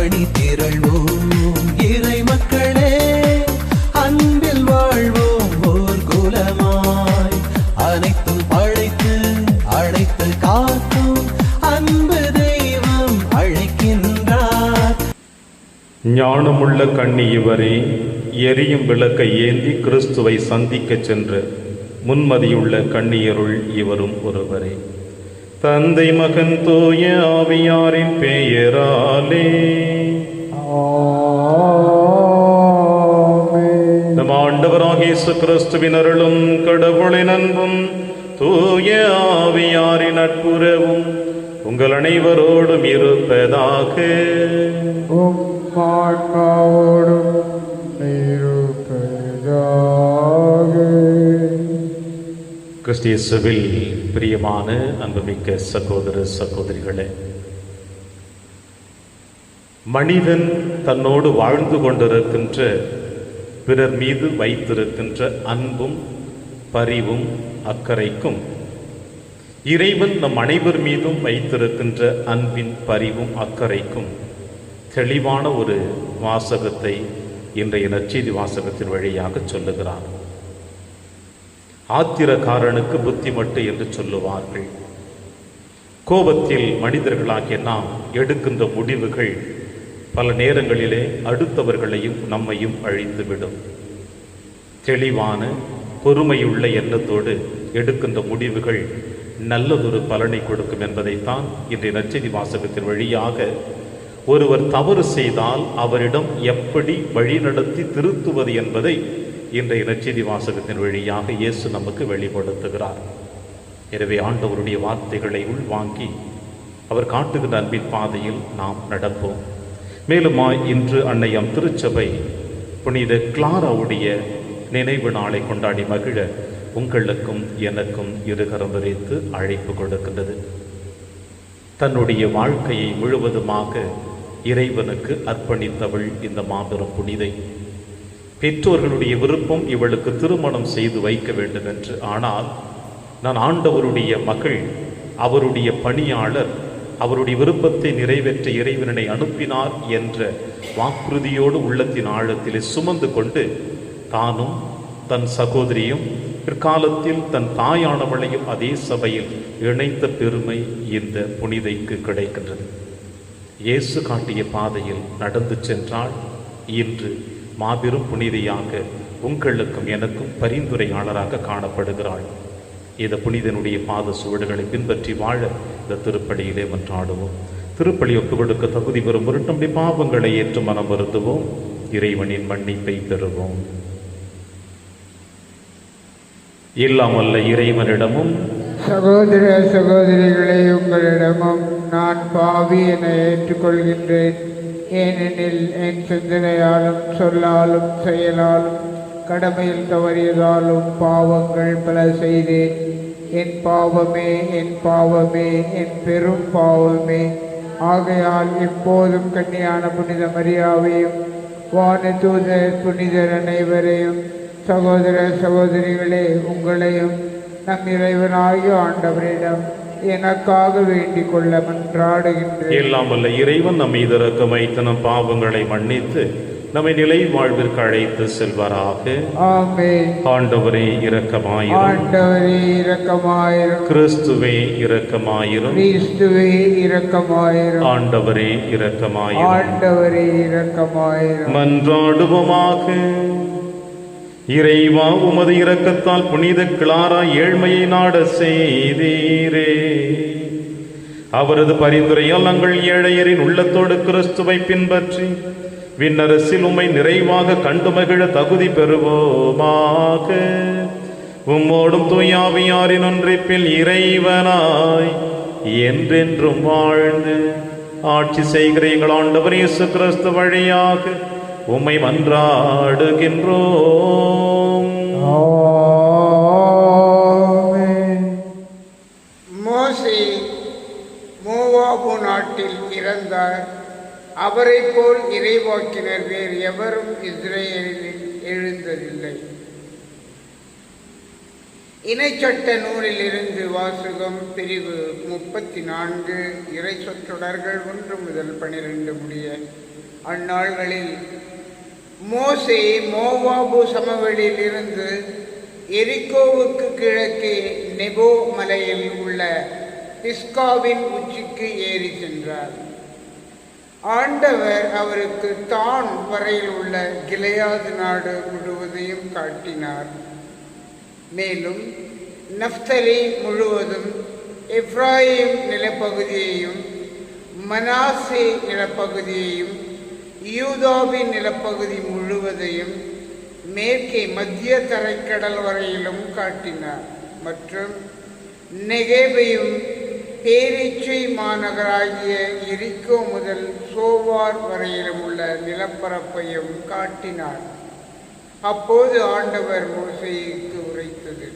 அணி திரள்வோம் இறை மக்களே, அன்பில் வாழ்வோம் ஓர் குலமாய். அனைத்தும் படைத்து அழைத்து காக்கும் அன்பு தெய்வம் அழைக்கின்றார். ஞானமுள்ள கண்ணி இவரே, எரியும் விளக்கை ஏந்தி கிறிஸ்துவை சந்திக்க சென்ற முன்மதியுள்ள கண்ணியருள் இவரும் ஒருவரே. தந்தை மகன் தூய ஆவியாரின் பெயராலே நம் ஆண்டவராகிய இயேசு கிறிஸ்துவின் அருளும் கடவுளின் அன்பும் தூய ஆவியாரின் நட்புறவும் உங்கள் அனைவரோடும் இருப்பதாக. கிறிஸ்தியேசுவில் பிரியமான அன்புமிக்க சகோதர சகோதரிகளே, மனிதன் தன்னோடு வாழ்ந்து கொண்டிருக்கின்ற பிறர் மீது வைத்திருக்கின்ற அன்பும் பரிவும் அக்கறைக்கும் இறைவன் நம் அனைவர் மீதும் வைத்திருக்கின்ற அன்பின் பரிவும் அக்கறைக்கும் தெளிவான ஒரு வாசகத்தை இன்றைய நற்செய்தி வாசகத்தின் வழியாக சொல்லுகிறார். ஆத்திரக்காரனுக்கு புத்திமட்டு என்று சொல்லுவார்கள். கோபத்தில் மனிதர்களாகிய நாம் எடுக்கின்ற முடிவுகள் பல நேரங்களிலே அடுத்தவர்களையும் நம்மையும் அழித்துவிடும். தெளிவான பொறுமையுள்ள எண்ணத்தோடு எடுக்கின்ற முடிவுகள் நல்லதொரு பலனை கொடுக்கும் என்பதைத்தான் இன்றைய நற்செய்தி வாசகத்தின் வழியாக ஒருவர் தவறு செய்தால் அவரிடம் எப்படி வழிநடத்தி திருத்துவது என்பதை இன்றைய நற்செய்தி வாசகத்தின் வழியாக இயேசு நமக்கு வெளிப்படுத்துகிறார். எனவே ஆண்டவருடைய வார்த்தைகளை உள்வாங்கி அவர் காட்டுகின்ற அன்பின் பாதையில் நாம் நடப்போம். மேலும் இன்று அன்னையம் திருச்சபை புனித கிளாராவுடைய நினைவு நாளை கொண்டாடி மகிழ உங்களுக்கும் எனக்கும் இருகரம் விரித்து அழைப்பு கொடுக்கின்றது. தன்னுடைய வாழ்க்கையை முழுவதுமாக இறைவனுக்கு அர்ப்பணித்தவள் இந்த மாபெரும் புனிதை. பெற்றோர்களுடைய விருப்பம் இவளுக்கு திருமணம் செய்து வைக்க வேண்டும் என்று. ஆனால் நான் ஆண்டவருடைய மகள், அவருடைய பணியாளர், அவருடைய விருப்பத்தை நிறைவேற்ற இறைவனை அனுப்பினார் என்ற வாக்குறுதியோடு உள்ளத்தின் ஆழத்திலே சுமந்து கொண்டு தானும் தன் சகோதரியும் பிற்காலத்தில் தன் தாயானவளையும் அதே சபையில் இணைத்த பெருமை இந்த புனிதைக்கு கிடைக்கின்றது. இயேசு காட்டிய பாதையில் நடந்து சென்றால் இன்று மாபெரும் புனிதையாக உங்களுக்கும் எனக்கும் பரிந்துரையாளராக காணப்படுகிறாள். இந்த புனிதனுடைய பாத சுவடுகளை பின்பற்றி வாழ இந்த திருப்பலியிலே மன்றாடுவோம். திருப்பலி ஒப்புக் கொடுக்க தகுதி பெறும் பொருட்டு நம்முடைய பாவங்களை ஏற்று மனம் வருத்துவோம். இறைவனின் மன்னிப்பை பெறுவோம். இல்லாமல்ல இறைவனிடமும் சகோதர சகோதரிகளை உங்களிடமும் நான் பாவி என ஏற்றுக்கொள்கின்றேன். ஏனெனில் என் சிந்தனையாலும் சொல்லாலும் செயலாலும் கடமையில் தவறியதாலும் பாவங்கள் பல செய்தேன். என் பாவமே, என் பாவமே, என் பெரும் பாவமே. ஆகையால் இப்போதும் கன்னியான புனித மரியாவையும் வானதூதர் புனிதர் அனைவரையும் சகோதர சகோதரிகளே உங்களையும் நம் இறைவனாகிய ஆண்டவரிடம் எனக்காக வேண்டிக் கொள்ள மன்றாடுகின்றேன். எல்லாம் வல்ல இறைவன் நம்மை இரக்கம் வைத்து நம் பாவங்களை மன்னித்து நம்மை நிலை வாழ்விற்கு அழைத்து செல்வாராக. ஆமென். ஆண்டவரே இரக்கமாயிரும். ஆண்டவரே இரக்கமாயிரும். கிறிஸ்துவே இரக்கமாயிரும். கிறிஸ்துவே இரக்கமாயிரும். ஆண்டவரே இரக்கமாயிரும். ஆண்டவரே இரக்கமாயிரும். மன்றாடுவோமாக. இறைவா, உமது இரக்கத்தால் புனித கிளாரா ஏழ்மையை நாட செய்தீரே. அவரது பரிந்துரையால் நாங்கள் ஏழையரின் உள்ளத்தோடு கிறிஸ்துவை பின்பற்றி விண்ணரசில் உம்மை நிறைவாக கண்டு மகிழ தகுதி பெறுவோமாக. உம்மோடும் தூயாவியாரின் ஒன்றிப்பில் இறைவனாய் என்றென்றும் வாழ்ந்து ஆட்சி செய்கிற எங்கள் ஆண்டவர் இயேசு கிறிஸ்து வழியாக உம்மை மன்றாடுகின்றோம். மோசே மோவாபு நாட்டில் இறந்தார். அவரை போல் இறைவாக்கினர் வேறு எவரும் இஸ்ரேலில் எழுந்ததில்லை. இணைச்சட்ட நூலிலிருந்து வாசகம். பிரிவு 34. இறை சொற்றொடர்கள் 1 முதல் 12 முடிய. அந்நாள்களில் மோசே மோவாபு சமவெளியில் இருந்து எரிகோவுக்கு கிழக்கே நெபோ மலையில் உள்ள பிஸ்காவின் உச்சிக்கு ஏறி சென்றார். ஆண்டவர் அவருக்கு தான் வரையில் உள்ள கிளையாது நாடு முழுவதையும் காட்டினார். மேலும் நப்தலி முழுவதும், எப்ராயிம் நிலப்பகுதியையும், மனாசே நிலப்பகுதியையும், யூதாவின் நிலப்பகுதி முழுவதையும், மேற்கே மத்திய தரைக்கடல் வரையிலும் காட்டினார். மற்றும் நெகேபையும் பேரீச்சை மாநகராகிய எரிகோ முதல் சோவார் வரையிலும் உள்ள நிலப்பரப்பையும் காட்டினார். அப்போது ஆண்டவர் மோசேயுக்கு உரைத்தது: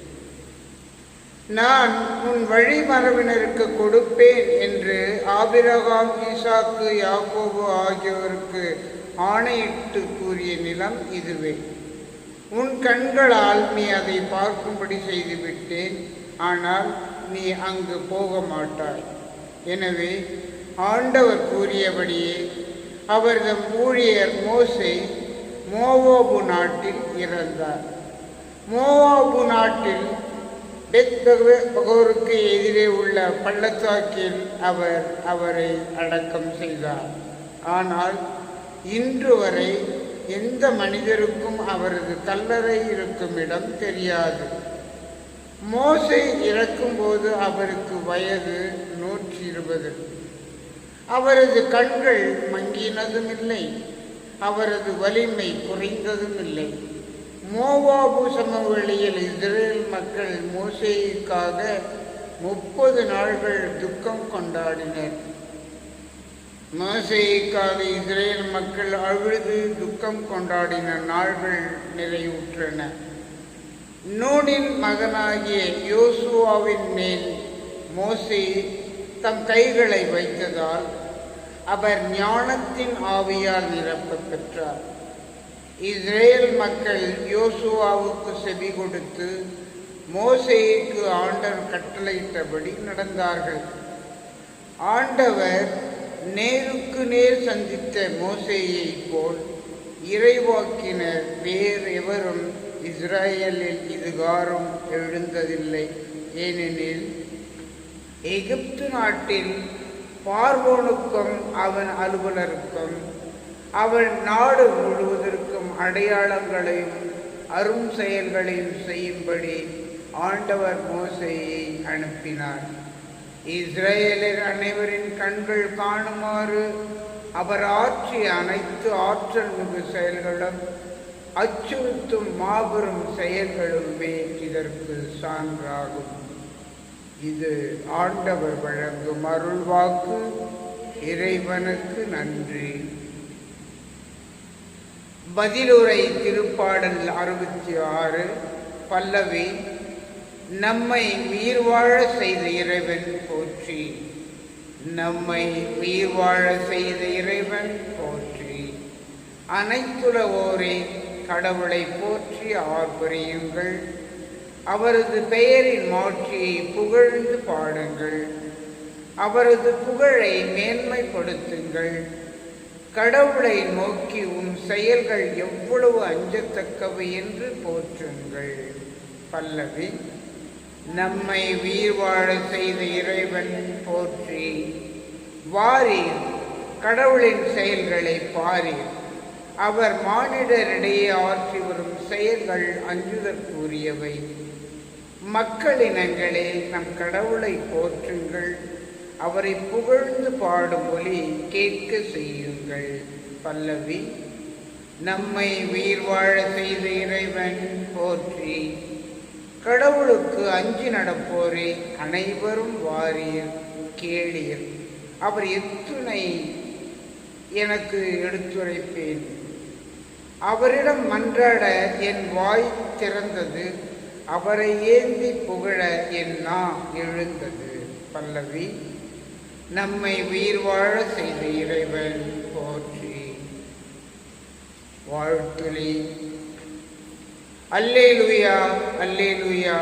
நான் உன் வழிமரபினருக்கு கொடுப்பேன் என்று ஆபிரகாம், ஈசாக்கு, யாக்கோபு ஆகியோருக்கு ஆணையிட்டு கூறிய நிலம் இதுவே. உன் கண்களால் நீ அதை பார்க்கும்படி செய்துவிட்டேன். ஆனால் நீ அங்கு போக மாட்டாய். எனவே ஆண்டவர் கூறியபடியே அவரது ஊழியர் மோசே மோவாபு நாட்டில் இறந்தார். மோவாபு நாட்டில் பெத்பகோருக்கு எதிரே உள்ள பள்ளத்தாக்கில் அவர் அவரை அடக்கம் செய்தார். ஆனால் இன்று வரை எந்த மனிதருக்கும் அவரது கல்லறை இருக்கும் இடம் தெரியாது. மோசே இறக்கும்போது அவருக்கு வயது 120. அவரது கண்கள் மங்கினதும் இல்லை, அவரது வலிமை குறைந்ததும் இல்லை. மோவாபு சமவெளியில் இஸ்ரேல் மக்கள் மோசேயுக்காக 30 நாள்கள் துக்கம் கொண்டாடினர். மோசேயுக்காக இஸ்ரேல் மக்கள் அழுது துக்கம் கொண்டாடின நாள்கள் நிறைவுற்றன. நூனின் மகனாகிய யோசுவாவின் மேல் மோசே தம் கைகளை வைத்ததால் அவர் ஞானத்தின் ஆவியால் நிரப்பப் பெற்றார். இஸ்ரேல் மக்கள் யோசுவாவுக்கு செவி கொடுத்து மோசேயுக்கு ஆண்டவர் கட்டளையிட்டபடி நடந்தார்கள். ஆண்டவர் நேருக்கு நேர் சந்தித்த மோசேயை போல் இறைவாக்கினர் வேறு எவரும் இஸ்ரேலில் இதுகாரும் எழுந்ததில்லை. ஏனெனில் எகிப்து நாட்டில் பார்வோனுக்கும் அவன் அலுவலருக்கும் அவன் நாடு முழுவதற்கும் அடையாளங்களையும் அரும் செயல்களையும் செய்யும்படி ஆண்டவர் மோசேயை அனுப்பினார். இஸ்ரேலர் அனைவரின் கண்கள் காணுமாறு அவர் ஆற்றிய அனைத்து ஆற்றல் மிகு செயல்களும் அச்சுறுத்தும் மாபெரும் செயல்களுமே இதற்கு சான்றாகும். இது ஆண்டவர் வழங்கும் அருள்வாக்கு. இறைவனுக்கு நன்றி. பதிலுரை. திருப்பாடல் 66. பல்லவி. நம்மை உயிர் வாழ செய்த இறைவன் போற்றி. நம்மை உயிர் வாழ செய்த இறைவன் போற்றி. அனைத்துலகோரே கடவுளை போற்றி ஆர்ப்பரியுங்கள். அவரது பெயரின் மாட்சியை புகழ்ந்து பாடுங்கள். அவரது புகழை மேன்மைப்படுத்துங்கள். கடவுளை நோக்கி உம் செயல்கள் எவ்வளவு அஞ்சத்தக்கவை என்று போற்றுங்கள். பல்லவி. நம்மை உயிர் வாழ செய்த இறைவன் போற்றி. வாரீர், கடவுளின் செயல்களை பாரீர். அவர் மானிடரிடையே ஆற்றி வரும் செயல்கள் அஞ்சுதற்குரியவை. மக்களினங்களே, நம் கடவுளை போற்றுங்கள். அவரை புகழ்ந்து பாடும் ஒலி கேட்க செய்யுங்கள். பல்லவி. நம்மை உயிர் வாழ செய்த இறைவன் போற்றி. கடவுளுக்கு அஞ்சி நடப்போரே அனைவரும் வாரீர், கேளீர். அவர் எத்துணை எனக்கு எடுத்துரைப்பேன். அவரிடம் மன்றாட என் வாய் திறந்தது. அவரை ஏந்தி புகழ என் நா எழுந்தது. பல்லவி. நம்மை உயிர் வாழ செய்த இறைவன் போற்றி. வாழ்த்துளி. அல்லேலூயா, அல்லேலூயா.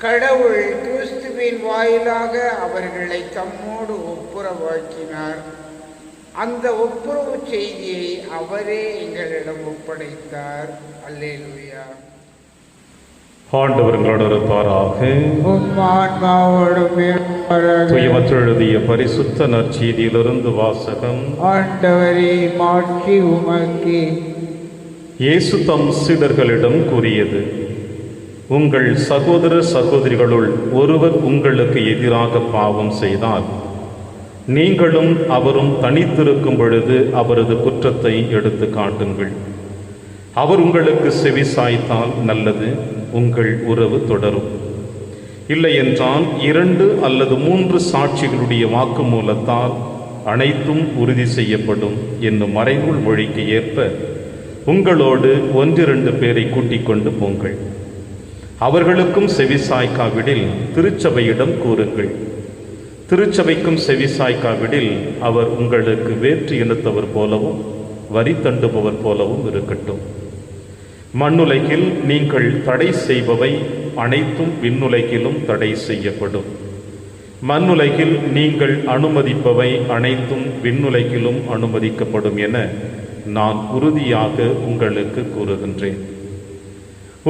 கடவுள் கிறிஸ்துவின் வாயிலாக அவர்களை தம்மோடு ஒப்புரவாக்கினார். அந்த ஒப்புரவு செய்தியை அவரே எங்களிடம் ஒப்படைத்தார். அல்லேலூயா. ஆண்டவர் உங்களோடு இருப்பாராக. எழுதிய பரிசுத்த நற்செய்தியிலிருந்து வாசகம். ஆண்டவரே, மாட்சி உமக்கே. இயேசு தம் சீடர்களிடம் கூறியது, உங்கள் சகோதர சகோதரிகளுள் ஒருவர் உங்களுக்கு எதிராக பாவம் செய்தால் நீங்களும் அவரும் தனித்திருக்கும் பொழுது அவரது குற்றத்தை எடுத்து காட்டுங்கள். அவர் உங்களுக்கு செவிசாய்த்தால் நல்லது, உங்கள் உறவு தொடரும். இல்லை என்றால் 2 அல்லது 3 சாட்சிகளுடைய வாக்குமூலத்தால் அனைத்தும் உறுதி செய்யப்படும் என்னும் மறைநூல் மொழிக்கு ஏற்ப உங்களோடு 1-2 பேரை கூட்டிக் கொண்டு போங்கள். அவர்களுக்கும் செவிசாய்க்காவிடில் திருச்சபையிடம் கூறுங்கள். திருச்சபைக்கும் செவிசாய்க்காவிடில் அவர் உங்களுக்கு வேற்று இனத்தவர் போலவும் வரி தண்டுபவர் போலவும் இருக்கட்டும். மண்ணுலகில் நீங்கள் தடை செய்பவை அனைத்தும் விண்ணுலகிலும் தடை செய்யப்படும். மண்ணுலகில் நீங்கள் அனுமதிப்பவை அனைத்தும் விண்ணுலகிலும் அனுமதிக்கப்படும் என நான் உறுதியாக உங்களுக்கு கூறுகின்றேன்.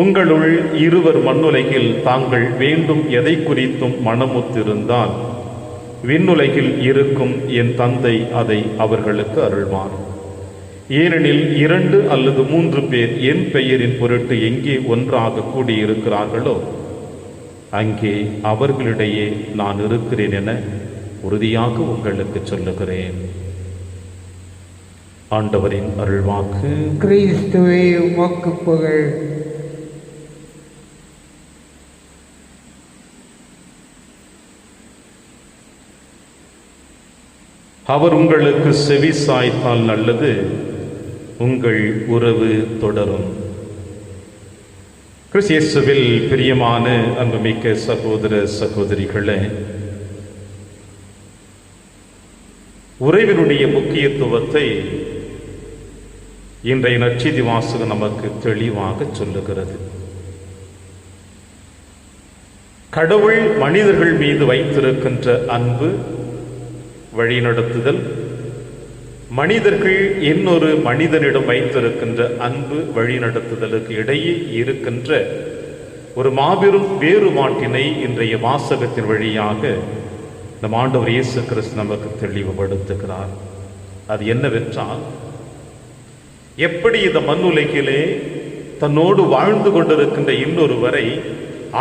உங்களுள் 2 மண்ணுலகில் தாங்கள் வேண்டும் எதை குறித்தும் மனமுத்திருந்தால் விண்ணுலகில் இருக்கும் என் தந்தை அதை அவர்களுக்கு அருள்வார். ஏனெனில் 2 அல்லது 3 பேர் என் பெயரின் பொருட்டு எங்கே ஒன்றாக கூடியிருக்கிறார்களோ அங்கே அவர்களிடையே நான் இருக்கிறேன் என உறுதியாக உங்களுக்கு சொல்லுகிறேன். ஆண்டவரின் அருள்வாக்கு. கிறிஸ்துவே உமக்கு புகழ். அவர் உங்களுக்கு செவி சாய்த்தால் நல்லது, உங்கள் உறவு தொடரும். கிறிஸ்து இயேசுவில் பிரியமான அன்புமிக்க சகோதர சகோதரிகளே, உறவினுடைய முக்கியத்துவத்தை இன்றைய நற்செய்தி வாசகம் நமக்கு தெளிவாக சொல்லுகிறது. கடவுள் மனிதர்கள் மீது வைத்திருக்கின்ற அன்பு, வழிநடத்துதல், மனிதர்கள் இன்னொரு மனிதனிடம் வைத்திருக்கின்ற அன்பு வழிநடத்துதலுக்கு இடையே இருக்கின்ற ஒரு மாபெரும் வேறுபாட்டினை இன்றைய வாசகத்தின் வழியாக நம் ஆண்டவர் இயேசு கிறிஸ்து நமக்கு தெளிவுபடுத்துகிறார். அது என்னவென்றால், எப்படி இந்த மண்ணுலகிலே தன்னோடு வாழ்ந்து கொண்டிருக்கின்ற இன்னொருவரை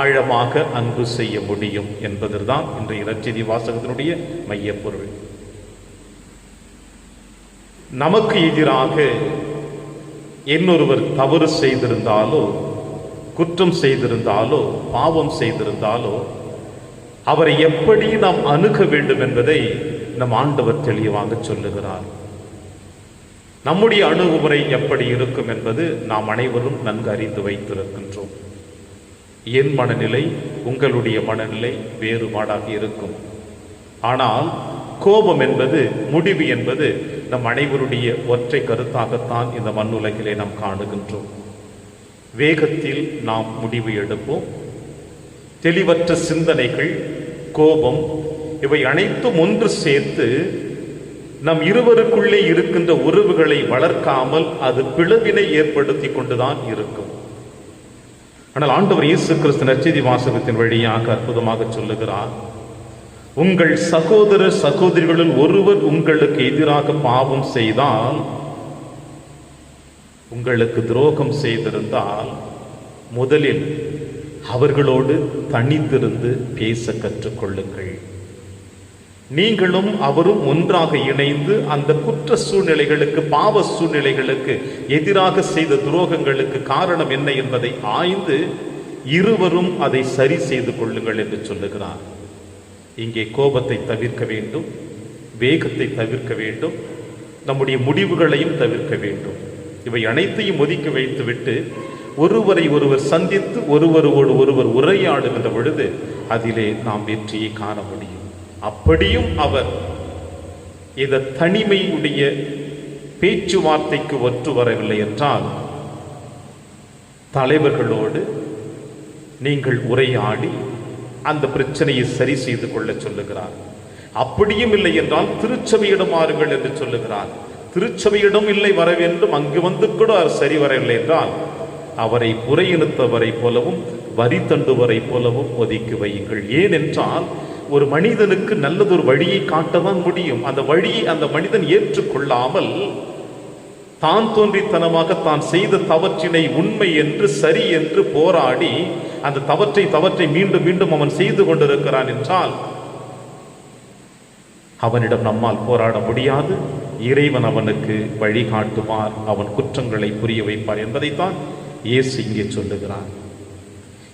ஆழமாக அன்பு செய்ய முடியும் என்பதுதான் இன்றைய நற்செய்தி வாசகத்தினுடைய மையப்பொருள். நமக்கு எதிராக இன்னொருவர் தவறு செய்திருந்தாலோ, குற்றம் செய்திருந்தாலோ, பாவம் செய்திருந்தாலோ அவரை எப்படி நாம் அணுக வேண்டும் என்பதை நம் ஆண்டவர் தெளிவாக சொல்லுகிறார். நம்முடைய அணுகுமுறை எப்படி இருக்கும் என்பது நாம் அனைவரும் நன்கு அறிந்து வைத்திருக்கின்றோம். என் மனநிலை, உங்களுடைய மனநிலை வேறுபாடாக இருக்கும். ஆனால் கோபம் என்பது, முடிவு என்பது நம் அனைவருடைய ஒற்றை கருத்தாகத்தான் இந்த மண்ணுலகிலே நாம் காணுகின்றோம். வேகத்தில் நாம் முடிவு எடுப்போம். தெளிவற்ற சிந்தனைகள், கோபம், இவை அனைத்தும் ஒன்று சேர்த்து நம் இருவருக்குள்ளே இருக்கின்ற உறவுகளை வளர்க்காமல் அது பிளவினை ஏற்படுத்தி கொண்டுதான் இருக்கும். ஆனால் ஆண்டவர் இயேசு கிறிஸ்து நற்செய்தி வாசகத்தின் வழியாக அற்புதமாக சொல்லுகிறார், உங்கள் சகோதர சகோதரிகளில் ஒருவர் உங்களுக்கு எதிராக பாவம் செய்தால், உங்களுக்கு துரோகம் செய்திருந்தால், முதலில் அவர்களோடு தனித்திருந்து பேச கற்றுக்கொள்ளுங்கள். நீங்களும் அவரும் ஒன்றாக இணைந்து அந்த குற்ற சூழ்நிலைகளுக்கு, பாவ சூழ்நிலைகளுக்கு, எதிராக செய்த துரோகங்களுக்கு காரணம் என்ன என்பதை ஆய்ந்து இருவரும் அதை சரி செய்து கொள்ளுங்கள் என்று சொல்லுகிறார். இங்கே கோபத்தை தவிர்க்க வேண்டும், வேகத்தை தவிர்க்க வேண்டும், நம்முடைய முடிவுகளையும் தவிர்க்க வேண்டும். இவை அனைத்தையும் ஒதுக்கி வைத்துவிட்டு ஒருவரை ஒருவர் சந்தித்து ஒருவரோடு ஒருவர் உரையாடுகின்ற பொழுது அதிலே நாம் வெற்றியை காண முடியும். அப்படியும் அவர் இந்த தனிமையுடைய பேச்சுவார்த்தைக்கு ஒற்று வரவில்லை என்றால், தலைவர்களோடு நீங்கள் உரையாடி அந்த பிரச்சனையை சரி செய்து கொள்ள சொல்லுகிறார். அப்படியும் இல்லை என்றால் திருச்சபையிடம் மாறுங்கள் என்று சொல்லுகிறார். திருச்சபையிடம் இல்லை வர வேண்டும், அங்கு வந்து கூட அவர் சரி வரவில்லை என்றால் அவரை புறையினுத்தவரை போலவும் வரி தண்டுவரை போலவும் ஒதுக்கி வையுங்கள். ஏனென்றால் ஒரு மனிதனுக்கு நல்லதொரு வழியை காட்டதான் முடியும். அந்த வழியை அந்த மனிதன் ஏற்றுக்கொள்ளாமல் தான் தோன்றித்தனமாக தான் செய்த தவற்றினை உண்மை என்று சரி என்று போராடி அந்த தவற்றை மீண்டும் மீண்டும் அவன் செய்து கொண்டிருக்கிறான் என்றால் அவனிடம் நம்மால் போராட முடியாது. இறைவன் அவனுக்கு வழிகாட்டுவார், அவன் குற்றங்களை புரிய வைப்பார் என்பதைத்தான் இயேசு இங்கே சொல்லுகிறார்.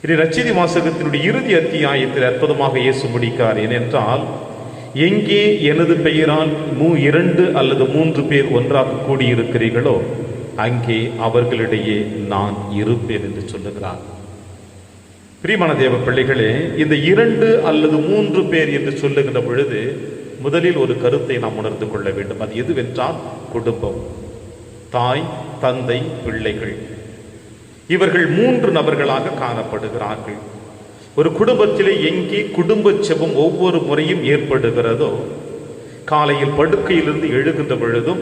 இது நற்செய்தி வாசகத்தினுடைய இறுதி அத்தியாயத்தில் அற்புதமாக இயேசு முடிக்கிறார். ஏனென்றால், எங்கே எனது பெயரால் 2 அல்லது 3 பேர் ஒன்றாக கூடியிருக்கிறீர்களோ அங்கே அவர்களிடையே நான் இருப்பேன் என்று சொல்லுகிறார். பிரியமான தேவ பிள்ளைகளே, இந்த 2 அல்லது 3 பேர் என்று சொல்லுகின்ற பொழுது முதலில் ஒரு கருத்தை நாம் உணர்ந்து கொள்ள வேண்டும். அது எதுவென்றால் குடும்பம், தாய், தந்தை, பிள்ளைகள். இவர்கள் 3 நபர்களாக காணப்படுகிறார்கள். ஒரு குடும்பத்திலே எங்கே குடும்ப செபம் ஒவ்வொரு முறையும் ஏற்படுகிறதோ, காலையில் படுக்கையிலிருந்து எழுகின்ற பொழுதும்,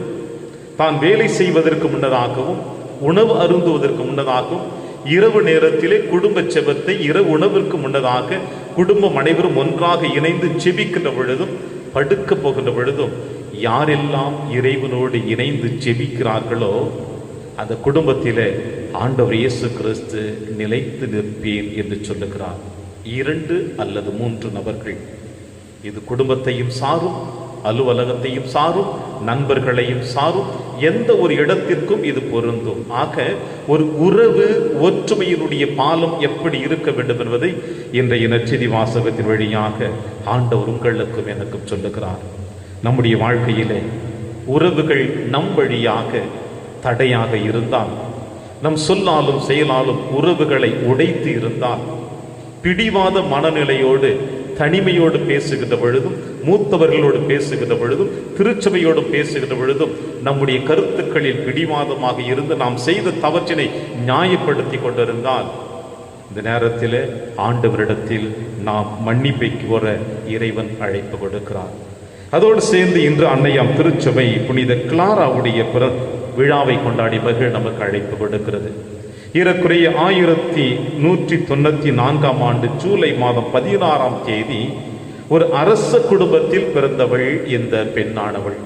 தான் வேலை செய்வதற்கு முன்னதாகவும், உணவு அருந்துவதற்கு முன்னதாகவும், இரவு நேரத்திலே குடும்ப செபத்தை இரவு உணவிற்கு முன்னதாக குடும்பம் அனைவரும் ஒன்றாக இணைந்து செபிக்கின்ற பொழுதும், படுக்க போகின்ற பொழுதும் யாரெல்லாம் இறைவனோடு இணைந்து செபிக்கிறார்களோ அந்த குடும்பத்திலே ஆண்டவர் இயேசு கிறிஸ்து நிலைத்து நிற்பேன் என்று சொல்லுகிறார். 2 அல்லது 3 நபர்கள். இது குடும்பத்தையும் சாரும், அலுவலகத்தையும் சாரும், நண்பர்களையும் சாரும், எந்த ஒரு இடத்திற்கும் இது பொருந்தும். ஆக ஒரு உறவு ஒற்றுமையினுடைய பாலம் எப்படி இருக்க வேண்டும் என்பதை இன்றைய நற்செய்தி வாசகத்தின் வழியாக ஆண்டவர் உங்களுக்கும் எனக்கும் சொல்லுகிறார். நம்முடைய வாழ்க்கையிலே உறவுகள் நம் வழியாக தடையாக இருந்தால், நம் சொல்லாலும் செயலாலும் உறவுகளை உடைத்து இருந்தால், பிடிவாத மனநிலையோடு தனிமையோடு பேசுகின்ற பொழுதும், மூத்தவர்களோடு பேசுகின்ற பொழுதும், திருச்சபையோடு பேசுகின்ற பொழுதும் நம்முடைய கருத்துக்களில் பிடிவாதமாக இருந்து நாம் செய்த தவற்றினை நியாயப்படுத்தி கொண்டிருந்தால் இந்த நேரத்தில் ஆண்டவரிடத்தில் நாம் மன்னிப்பை கோர இறைவன் அழைப்பு கொடுக்கிறார். அதோடு சேர்ந்து இன்று அன்னையாம் திருச்சபை புனித கிளாராவுடைய விழாவை கொண்டாடி மகிழ நமக்கு அழைப்பு கொடுக்கிறது. ஏறக்குறைய 1194ஆம் ஆண்டு ஜூலை மாதம் 16ஆம் தேதி ஒரு அரச குடும்பத்தில் பிறந்தவள் இந்த பெண்ணானவள்.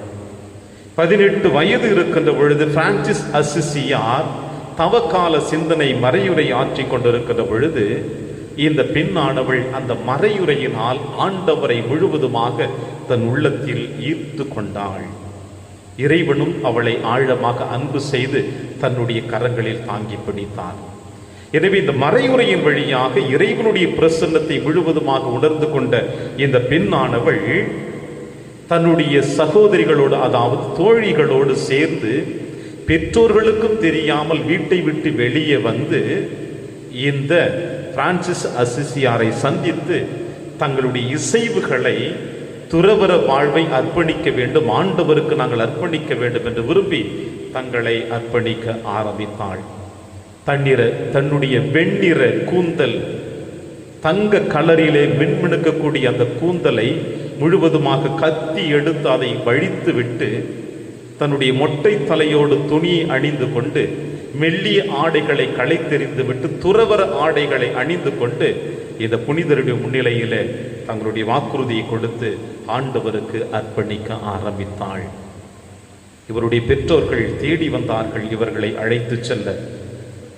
18 வயது இருக்கின்ற பொழுது பிரான்சிஸ் அசிசியார் தவக்கால சிந்தனை மறையுரை ஆற்றிக் கொண்டிருக்கின்ற பொழுது இந்த பெண்ணானவள் அந்த மறையுரையினால் ஆண்டவரை முழுவதுமாக தன் உள்ளத்தில் ஈர்த்து கொண்டாள். இறைவனும் அவளை ஆழமாக அன்பு செய்து தன்னுடைய கரங்களில் தாங்கி பிடித்தார். எனவே இந்த மறையுரையின் வழியாக இறைவனுடைய பிரசன்னத்தை முழுவதுமாக உணர்ந்து கொண்ட இந்த பெண்ணானவள் தன்னுடைய சகோதரிகளோடு, அதாவது தோழிகளோடு சேர்ந்து பெற்றோர்களுக்கும் தெரியாமல் வீட்டை விட்டு வெளியே வந்து இந்த பிரான்சிஸ் அசிசியாரை சந்தித்து தங்களுடைய இசைவுகளை, துறவற வாழ்வை அர்ப்பணிக்க வேண்டும், ஆண்டவருக்கு நாங்கள் அர்ப்பணிக்க வேண்டும் என்று விரும்பி தங்களை அர்ப்பணிக்க ஆரம்பித்தாள். தன்னுடைய வெண்ணிற கூந்தல், தங்க கலரிலே மின்மினுக்கக்கூடிய அந்த கூந்தலை முழுவதுமாக கத்தி எடுத்து அதை வழித்து விட்டு தன்னுடைய மொட்டை தலையோடு துணியை அணிந்து கொண்டு மெல்லிய ஆடைகளை களைத்தெறிந்து விட்டு துறவற ஆடைகளை அணிந்து கொண்டு இந்த புனிதருடைய முன்னிலையிலே தங்களுடைய வாக்குறுதியை கொடுத்து ஆண்டவருக்கு அர்ப்பணிக்க ஆரம்பித்தாள். இவருடைய பெற்றோர்கள் தேடி வந்தார்கள் இவர்களை அழைத்து செல்ல.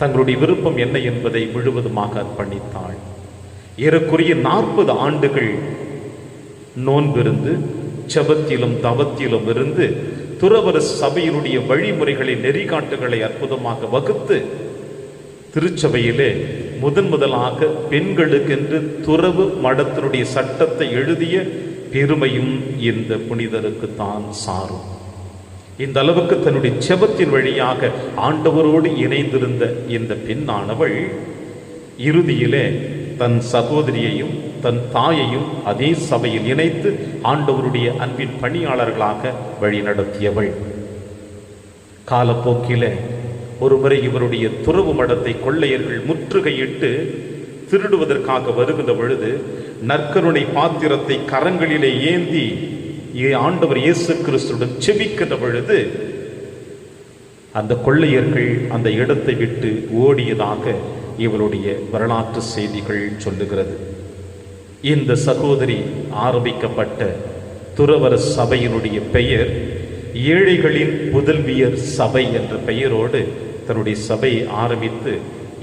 தங்களுடைய விருப்பம் என்ன என்பதை முழுவதுமாக அர்ப்பணித்தாள். ஏறக்குறைய 40 ஆண்டுகள் நோன்பிருந்து செபத்திலும் தவத்திலும் இருந்து துறவற சபையினுடைய வழிமுறைகளை, நெறிகாட்டுகளை அற்புதமாக வகுத்து திருச்சபையிலே முதலாக பெண்களுக்கென்று துறவு மடத்தினுடைய சட்டத்தை எழுதிய பெருமையும் இந்த புனிதருக்கு தான் சாரும். இந்த அளவுக்கு தன்னுடைய செபத்தின் வழியாக ஆண்டவரோடு இணைந்திருந்த இந்த பெண்ணானவள் இறுதியிலே தன் சகோதரியையும் தன் தாயையும் அதே சபையில் இணைத்து ஆண்டவருடைய அன்பின் பணியாளர்களாக வழி நடத்தியவள். காலப்போக்கிலே ஒருமுறை இவருடைய துறவு மடத்தை கொள்ளையர்கள் முற்றுகையிட்டு திருடுவதற்காக வருகின்ற பொழுது நற்கருணை பாத்திரத்தை கரங்களிலே ஏந்தி ஆண்டவர் இயேசு கிறிஸ்துவுடன் செபிக்கின்ற பொழுது அந்த கொள்ளையர்கள் அந்த இடத்தை விட்டு ஓடியதாக இவருடைய வரலாற்று செய்திகள் சொல்லுகிறது. இந்த சகோதரி ஆரம்பிக்கப்பட்ட துறவர சபையினுடைய பெயர் ஏழைகளின் புதல்வியர் சபை என்ற பெயரோடு தன்னுடைய சபையை ஆரம்பித்து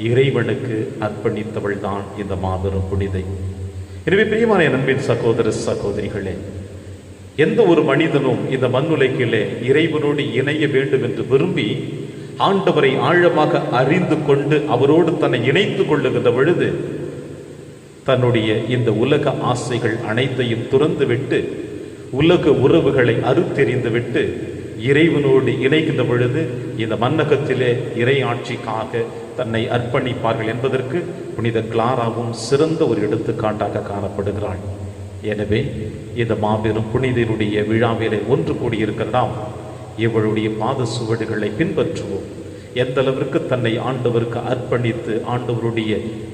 இறைவனுக்கு அர்ப்பணித்தவள் தான் இந்த மாபெரும் புனிதை. எனவே பிரியமான நண்பின் சகோதர சகோதரிகளே, எந்த ஒரு மனிதனும் இந்த மண்ணுலகிலே இறைவனோடு இணைய வேண்டும் என்று விரும்பி ஆண்டவரை ஆழமாக அறிந்து கொண்டு அவரோடு தன்னை இணைத்து கொள்ளுகின்ற பொழுது தன்னுடைய இந்த உலக ஆசைகள் அனைத்தையும் துறந்துவிட்டு உலக உறவுகளை அறுத்தெறிந்துவிட்டு இறைவனோடு இணைகின்ற பொழுது இந்த மன்னகத்திலே இறை ஆட்சிக்காக தன்னை அர்ப்பணிப்பார்கள் என்பதற்கு புனித கிளாராவும் சிறந்த ஒரு எடுத்துக்காட்டாக காணப்படுகிறாள். எனவே இந்த மாபெரும் புனிதருடைய விழாவிலே ஒன்று கூடியிருக்கிற நாம் இவளுடைய பாத சுவடுகளை பின்பற்றுவோம். எந்த அளவிற்கு தன்னை ஆண்டவருக்கு அர்ப்பணித்து ஆண்டவருடைய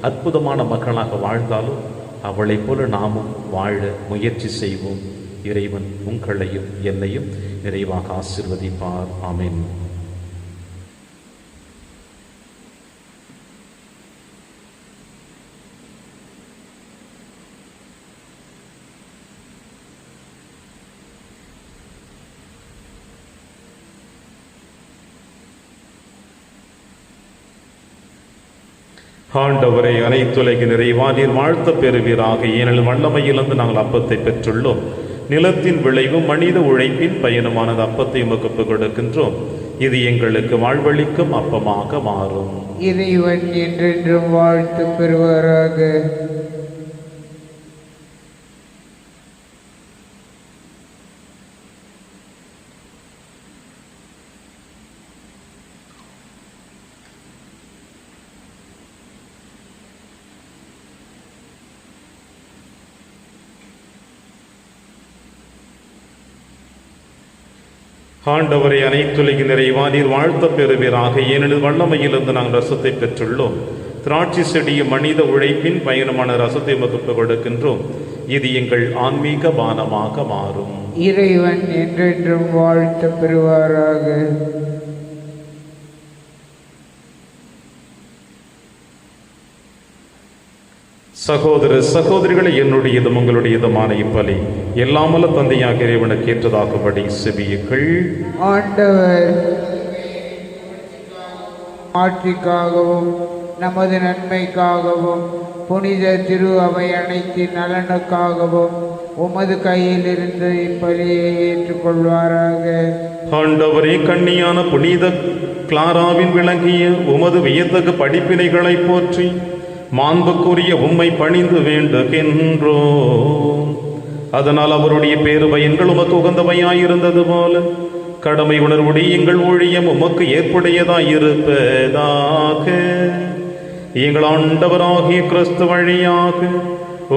அற்புதமான மக்களாக வாழ்ந்தாலும் அவளைப் போல நாமும் வாழ முயற்சி செய்வோம். இறைவன் உங்களையும் என்னையும் நிறைவாக ஆசீர்வதிப்பார். ஆமென். ஆண்டவரை அனைத்துலகு நிறைவா நீர் வாழ்த்த பெறுவீராக. ஏனெனில் வல்லமையிலிருந்து நாங்கள் அப்பத்தை பெற்றுள்ளோம். நிலத்தின் விளைவும் மனித உழைப்பின் பயனுமானது அப்பத்தை உமக்கு கொடுக்கின்றோம். இது எங்களுக்கு வாழ்வளிக்கும் அப்பமாக மாறும். இறைவன் என்றென்றும் வாழ்த்து பெறுவாராக. ஆண்டவரை அனைத்துலகு நிறைவா நீர் வாழ்த்த பெறுவீராக. ஏனெனில் வல்லமையிலிருந்து நாங்கள் ரசத்தை பெற்றுள்ளோம். திராட்சை செடியும் மனித உழைப்பின் பயனுமான ரசத்தை உமக்கு கொடுக்கின்றோம். இது எங்கள் ஆன்மீக பானமாக மாறும். இறைவன் என்றென்றும் வாழ்த்து பெறுவாராக. சகோதர சகோதரிகளை, என்னுடையதும் உங்களுடையதுமான இப்பலி எல்லாமல்ல தந்தையாக இறைவனுக்கு ஏற்றதாகும்படி செபியுங்கள். ஆண்டவர் ஆட்சிக்காகவும் நமது நன்மைக்காகவும் புனித திரு அவை அனைத்தின் நலனுக்காகவும் உமது கையில் இருந்து இப்பலியை ஏற்றுக்கொள்வாராக. ஆண்டவரே, கண்ணியான புனித கிளாராவின் விளங்கிய உமது வியத்தகு படிப்பினைகளை போற்றி மாண்புக்குரிய உம்மை பணிந்து வேண்டுகின்றோம். அதனால் அவருடைய பேருபயன்கள் உமக்கு உகந்தவையாயிருந்தது போல கடமை உணர்வுடைய எங்கள் ஊழியம் உமக்கு ஏற்புடையதாயிருப்பதாக எங்கள் ஆண்டவராகிய கிறிஸ்து வழியாக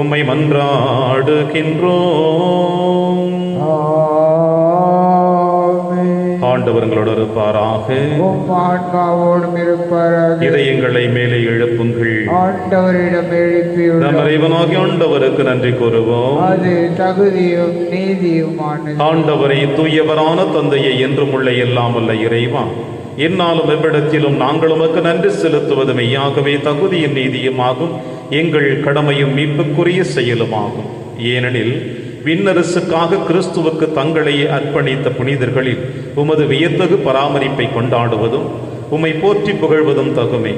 உம்மை மன்றாடுகின்றோம். ஆண்டவர் எங்களோடு இருப்பாராக. ஆன்மாவோடும் இருப்பாராக. இதயங்களை மேலே எழுப்புங்கள். ஆண்டவரிடம் எழுப்பியுள்ளோம். நம் இறைவனாகிய ஆண்டவருக்கு நன்றி கூறுவோம். அது தகுதியும் நீதியுமானது. ஆண்டவரை தூயவரான தந்தையை என்றும் உள்ள எல்லாம் உள்ள இறைவா, என்னாலும் எவ்விடத்திலும் நாங்கள் உமக்கு நன்றி செலுத்துவது மெய்யாகவே தகுதியும் நீதியுமாகும், எங்கள் கடமையும் மீட்புக்குரிய செயலுமாகும். ஏனெனில் விண்ணரசுக்காக கிறிஸ்துவுக்கு தங்களை அர்ப்பணித்த புனிதர்களில் உமது வியத்தகு பராமரிப்பை கொண்டாடுவதும் உம்மை போற்றி புகழ்வதும் தகுமே.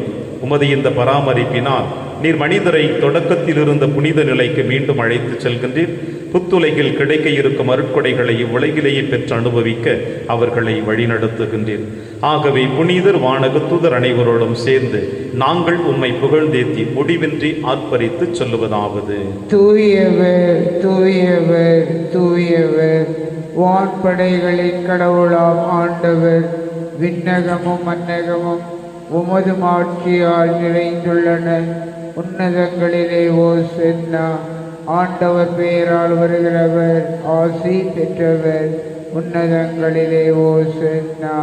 உமது இந்த பராமரிப்பினால் நீர் மனிதரை தொடக்கத்தில் இருந்த புனித நிலைக்கு மீண்டும் அழைத்து செல்கின்றீர். புத்துலகில் கிடைக்க இருக்கும் அருட்கொடைகளை இவ்வுலகிலேயே பெற்று அனுபவிக்க அவர்களை வழிநடத்துகின்றீர். ஆகவே புனிதர் வானக தூதர் அனைவரோடும் சேர்ந்து நாங்கள் உம்மை புகழ்ந்தேத்தி முடிவின்றி ஆர்ப்பரித்து சொல்லுவதாவது: தூயவர் தூயவர் தூயவர், வான்படைகளின் கடவுளாம் ஆண்டவர். விண்ணகமும் மன்னகமும் உமது மாட்சியால் நிறைந்துள்ளன. உன்னதங்களிலே ஓசன்னா. ஆண்டவர் பெயரால் வருகிறவர் ஆசி பெற்றவர். உன்னதங்களிலே ஓசன்னா.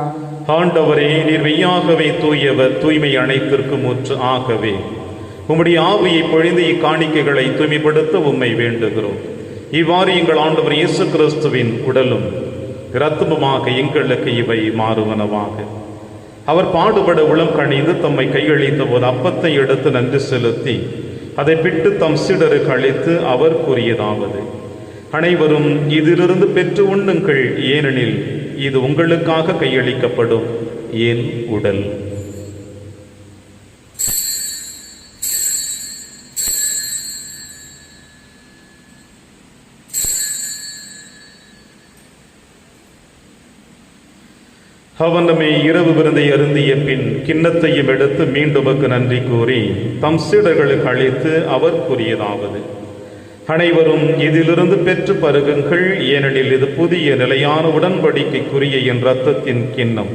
ஆண்டவரே, நீர் மெய்யாகவே தூயவர், தூய்மை அனைத்திற்கும் ஊற்று. ஆகவே உம்முடைய ஆவியை பொழிந்து இக்காணிக்கைகளை தூய்மைப்படுத்த உம்மை வேண்டுகிறோம். இவ்வாறு எங்கள் ஆண்டவர் இயேசு கிறிஸ்துவின் உடலும் இரத்தமுமாக எங்களுக்கு இவை மாறுவனவாக. அவர் பாடுபட உளம் கணிந்து தம்மை கையளித்த போது அப்பத்தை எடுத்து நன்றி செலுத்தி அதை பிட்டு தம் சீடருக்கு அளித்து அவர் கூறியதாவது: அனைவரும் இதிலிருந்து பெற்று உண்ணுங்கள், ஏனெனில் இது உங்களுக்காக கையளிக்கப்படும் என் உடல். அவனமே இரவு விருந்தை அருந்திய பின் கிண்ணத்தையும் எடுத்து மீண்டும் நன்றி கூறி தம் சீடர்களுக்கு அளித்து அவர் கூறியதாவது: அனைவரும் இதிலிருந்து பெற்று பருகுங்கள், ஏனெனில் இது புதிய நிலையான உடன்படிக்கைக்குரிய என் இரத்தத்தின் கிண்ணம்.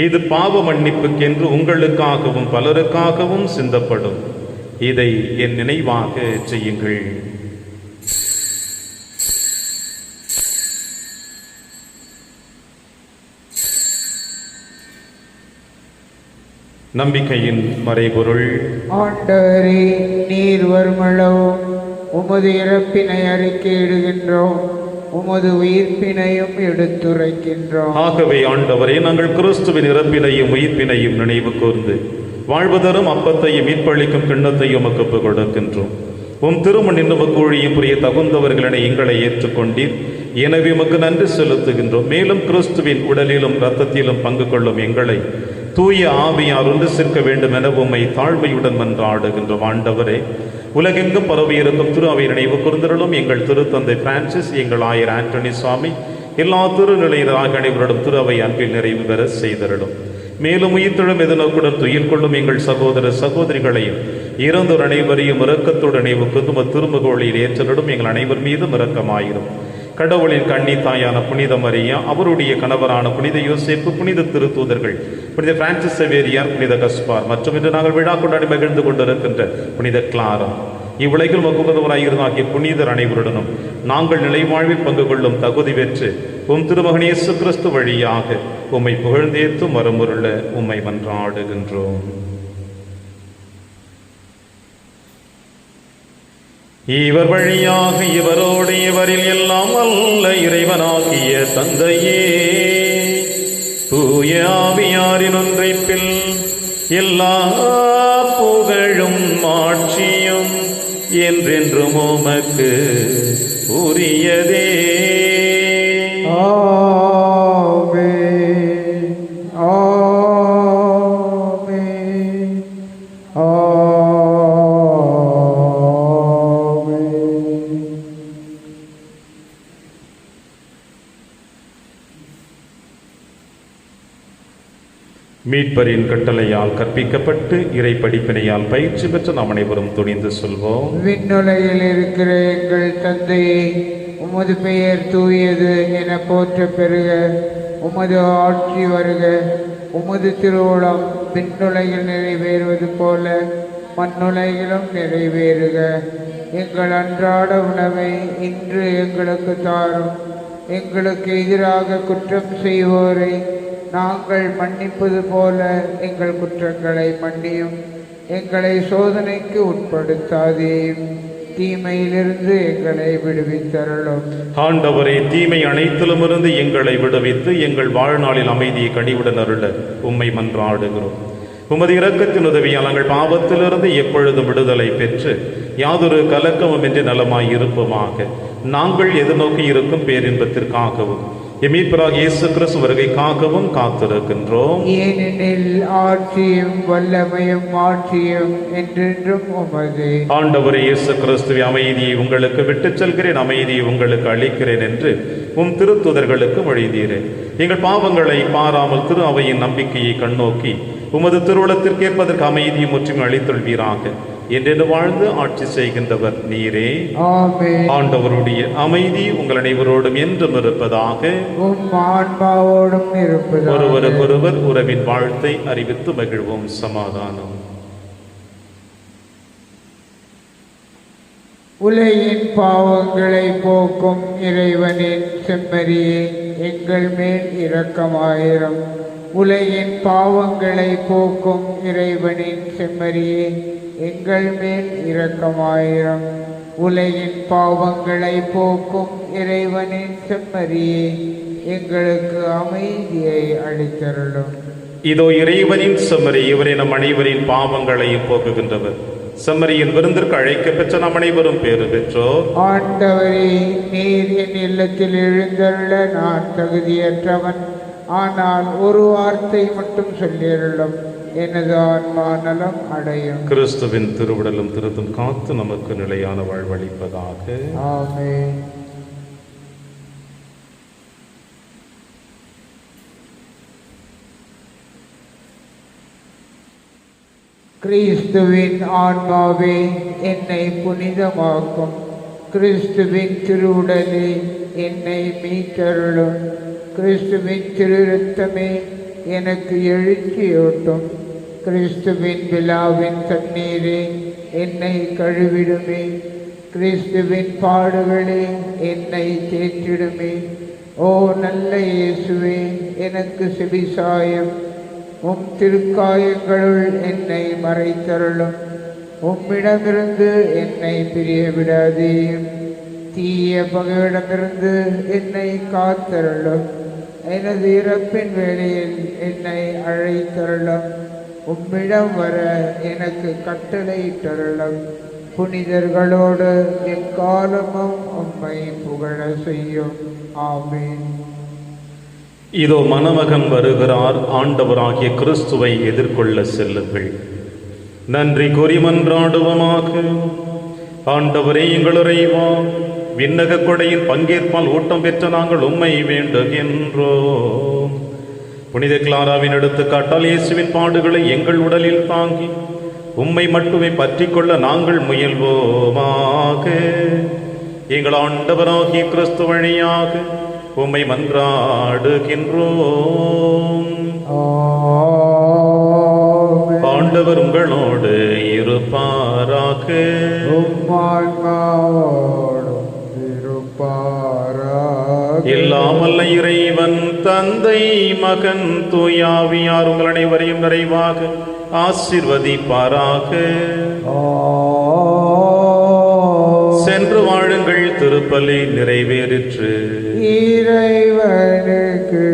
இது பாவ மன்னிப்புக்கென்று உங்களுக்காகவும் பலருக்காகவும் சிந்தப்படும். இதை என் நினைவாக செய்யுங்கள். நம்பிக்கையின் மறைபொருள். ஆண்டவரே, நீர் வருமளவு உமது இறப்பினை அறிக்கையிடுகின்றோம், உமது உயிர்ப்பினையும் எடுத்துரைக்கின்றோம். ஆகவே ஆண்டவரே, நாங்கள் கிறிஸ்துவின் இறப்பினையும் உயிர்ப்பினையும் நினைவு கூர்ந்து வாழ்வதரும் அப்பத்தையும் மீட்பளிக்கும் கிண்ணத்தையும் உமக்கு ஒப்புக் கொடுக்கின்றோம். உம் திருமணின் உமக்கு ஊழியம் புரிய தகுந்தவர்களை எங்களை ஏற்றுக்கொண்டீர். எனவே உமக்கு நன்றி செலுத்துகின்றோம். மேலும் கிறிஸ்துவின் உடலிலும் இரத்தத்திலும் பங்கு கொள்ளும் எங்களை தூய ஆவியார் ஒன்று சேர்க்க வேண்டும் என உம்மை தாழ்மையுடன் மன்றாடுகின்றோம். ஆண்டவரே, உலகெங்கும் பரவியிருக்கும் திரு அவை நினைவு கூர்ந்தருளும். எங்கள் திருத்தந்தை பிரான்சிஸ், எங்கள் ஆயர் ஆண்டனி சுவாமி, எல்லா திருநிலையராக அனைவரிடம் திரு அவை அன்பில் நிறைவு பெற செய்தருளும். மேலும் உயிர்த்தெழும் எதிர்நோக்குடன் துயில் கொள்ளும் எங்கள் சகோதர சகோதரிகளையும் இறந்தோர் அனைவரையும் இரக்கத்தோடு நினைவு கூர்ந்து திருமுகோளில் ஏற்றலிடும். எங்கள் அனைவர் மீதும் இரக்கமாயிரும். கடவுளின் கன்னி தாயான புனித மரியா, அவருடைய கணவரான புனித யோசேப்பு, புனித திருத்தூதர்கள், புனித பிரான்சிஸ் சேவேரியார், புனித கஸ்பார் மற்றும் இன்று நாங்கள் விழா கொண்டாடி மகிழ்ந்து கொண்டிருக்கின்ற புனித கிளாரா, இவ்வுலகில் மகுவதவராயிருந்தாகிய புனிதர் அனைவருடனும் நாங்கள் நிலைவாழ்வில் பங்கு கொள்ளும் தகுதி பெற்று உம் திருமகன் இயேசு கிறிஸ்து வழியாக உம்மை புகழ்ந்தேத்து மறுமுருள உம்மை மன்றாடுகின்றோம். இவர் வழியாக இவரோடு இவரில் எல்லாம் அல்ல இறைவனாகிய தந்தையே, தூய ஆவியாரின் ஒன்றைப்பில் எல்லா புகழும் ஆட்சியும் என்றென்றும் உமக்கு உரியதே. மீட்பரின் கட்டளையால் கற்பிக்கப்பட்டு இறை படிப்பினையால் பயிற்சி பெற்று நாம் அனைவரும் துணிந்து சொல்வோம். விண்ணுலகில் இருக்கிற எங்கள் தந்தையே, உமது பெயர் தூயது என போற்ற பெறுக. உமது ஆட்சி வருக. உமது திருவுளம் விண்ணுலகில் நிறைவேறுவது போல மண்ணுலகிலும் நிறைவேறுக. எங்கள் அன்றாட உணவை இன்று எங்களுக்கு தாரும். எங்களுக்கு எதிராக குற்றம் செய்வோரை நாங்கள் மன்னிப்பது போல எங்கள் குற்றங்களை மன்னியும். எங்களை சோதனைக்கு உட்படுத்தாதேயும், தீமையிலிருந்து எங்களை விடுவித்தருளும். ஆண்டவரே, தீமை அனைத்திலுமிருந்து எங்களை விடுவித்து எங்கள் வாழ்நாளில் அமைதியை கனிவுடன் அருள உம்மை மன்றாடுகிறோம். உமது இரக்கத்தின் உதவியால் நாங்கள் பாவத்திலிருந்து எப்பொழுதும் விடுதலை பெற்று யாதொரு கலக்கமும் என்று நலமாய் இருப்போமாக. நாங்கள் எதிர்நோக்கி இருக்கும் பேரின்பத்திற்காகவும் மீட்பராகிய இயேசு கிறிஸ்து வருகைக்காகவும் காத்திருக்கின்றோம். ஏனெனில் ஆட்சியும் வல்லமையும் ஆட்சியும் என்றென்றும் உமதே. ஆண்டவரே இயேசு கிறிஸ்துவே, அமைதியை உங்களுக்கு விட்டுச் செல்கிறேன், அமைதியை உங்களுக்கு அளிக்கிறேன் என்று உம் திருத்துதர்களுக்கு மொழிந்தீரேன். எங்கள் பாவங்களை பாராமல் திரு அவையின் நம்பிக்கையை கண்ணோக்கி உமது திருவுளத்திற்கேற்பதற்கு அமைதியும் முற்றிலும் அளித்தொள்வீராக. என்றென்று வாழ்ந்து ஆட்சி செய்கின்றவர் நீரே. ஆமென். ஆண்டவருடைய அமைதி உங்கள் அனைவரோடும் என்றும் இருப்பதாக. ஒருவருக்கொருவர் உறவின் வாழ்த்தை அறிவித்து மகிழ்வோம். சமாதானம். உலகின் பாவங்களை போக்கும் இறைவனின் செம்மறியே, எங்கள் மேல் இரக்கமாயிரம். உலகின் பாவங்களை போக்கும் இறைவனின் செம்மறியே, எங்கள் மேல் இரக்கமாயிரம். உலகின் பாவங்களை போக்கும் இறைவனின் செம்மறியே, எங்களுக்கு அமைதியை அளித்தருளும். இதோ இறைவனின் செம்மறி, இவரை நம் அனைவரின் பாவங்களையும் போக்குகின்றவர். செம்மறியின் விருந்திற்கு அழைக்க பெற்ற நம் அனைவரும் பேறு பெற்றோர். ஆண்டவரே, நீர் என் இல்லத்தில் எழுந்தருள நான் தகுதியற்றவன். ஆனால் ஒரு வார்த்தை மட்டும் சொல்லியருளும், எனது ஆன்மா நலம் அடையும். கிறிஸ்துவின் திருவுடலும் திருத்தும் காத்து நமக்கு நிலையான வாழ்வளிப்பதாக. ஆமென். கிறிஸ்துவின் ஆன்மாவே என்னை புனிதமாக்கும். கிறிஸ்துவின் திருவுடலே என்னை மீட்டருளும். கிறிஸ்துவின் திரு இரத்தமே எனக்கு எழுச்சியூட்டும். கிறிஸ்துவின் விழாவின் தண்ணீரே என்னை கழுவிடுமே. கிறிஸ்துவின் பாடுகளே என்னை தேற்றிடுமே. ஓ நல்ல இயேசுவே, எனக்கு செவிசாயும். உம் திருக்காயங்களுள் என்னை மறைத்தருளும். உம்மிடமிருந்து என்னை பிரிய விடாதேயும். தீய பகையிடமிருந்து என்னை காத்தருளும். எனது இறப்பின் வேளையில் என்னை அழைத்தருளும். உம்மிடம் வர எனக்கு கட்டளையிட்டருளும். புனிதர்களோடு எக்காலமும் உம்மை புகழ செய்யும். ஆமென். இதோ மணமகன் வருகிறார். ஆண்டவராகிய கிறிஸ்துவை எதிர்கொள்ள செல்லுங்கள். நன்றி கூறி மன்றாடுவோமாக. ஆண்டவரே, எங்கள் இறைவா, விண்ணக கொடையின் பங்கேற்பால் ஊட்டம் பெற்ற நாங்கள் உம்மை வேண்டுகின்றோம். புனித கிளாராவின் எடுத்துக்காட்டால் இயேசுவின் பாடுகளை எங்கள் உடலில் தாங்கி உம்மை மட்டுமே பற்றி கொள்ள நாங்கள் முயல்வோமாக. எங்கள் ஆண்டவராகிய கிறிஸ்து வழியாக உம்மை மன்றாடுகின்றோம். ஆண்டவர் உங்களோடு இருப்பாராக. எல்லாம் வல்ல இறைவன் தந்தை, மகன், தூயாவியார் உங்கள் அனைவரையும் நிறைவாக ஆசீர்வதிப்பாராக. சென்று வாழுங்கள். திருப்பலி நிறைவேறிற்று. இறைவனுக்கு